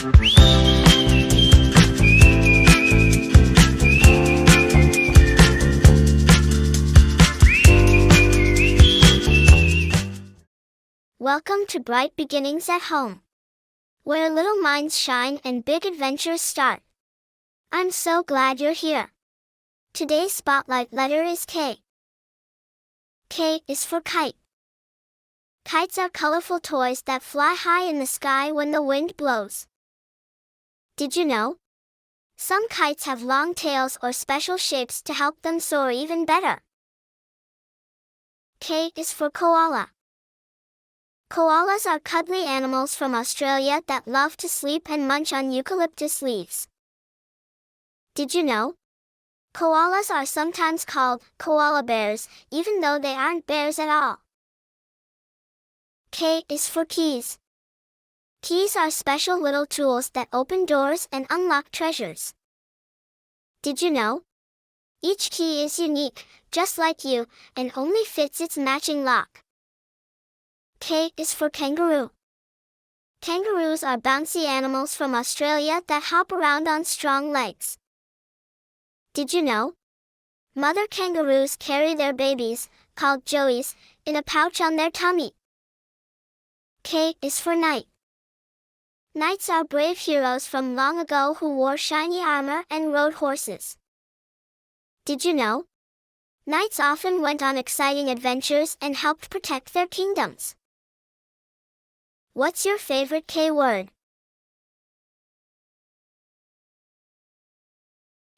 Welcome to Bright Beginnings at Home, where little minds shine and big adventures start. I'm so glad you're here. Today's spotlight letter is K. K is for kite. Kites are colorful toys that fly high in the sky when the wind blows. Did you know? Some kites have long tails or special shapes to help them soar even better. K is for koala. Koalas are cuddly animals from Australia that love to sleep and munch on eucalyptus leaves. Did you know? Koalas are sometimes called koala bears, even though they aren't bears at all. K is for keys. Keys are special little tools that open doors and unlock treasures. Did you know? Each key is unique, just like you, and only fits its matching lock. K is for kangaroo. Kangaroos are bouncy animals from Australia that hop around on strong legs. Did you know? Mother kangaroos carry their babies, called joeys, in a pouch on their tummy. K is for knight. Knights are brave heroes from long ago who wore shiny armor and rode horses. Did you know? Knights often went on exciting adventures and helped protect their kingdoms. What's your favorite K word?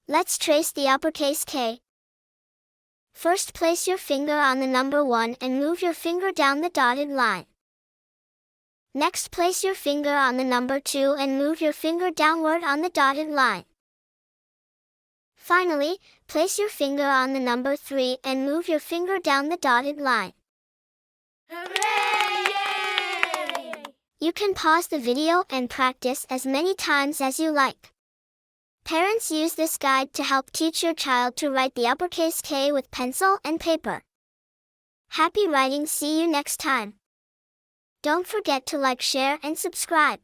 Let's trace the uppercase K. First, place your finger on the number 1 and move your finger down the dotted line. Next, place your finger on the number 2 and move your finger downward on the dotted line. Finally, place your finger on the number 3 and move your finger down the dotted line. Hooray! Yay! You can pause the video and practice as many times as you like. Parents use this guide to help teach your child to write the uppercase K with pencil and paper. Happy writing! See you next time. Don't forget to like, share, and subscribe.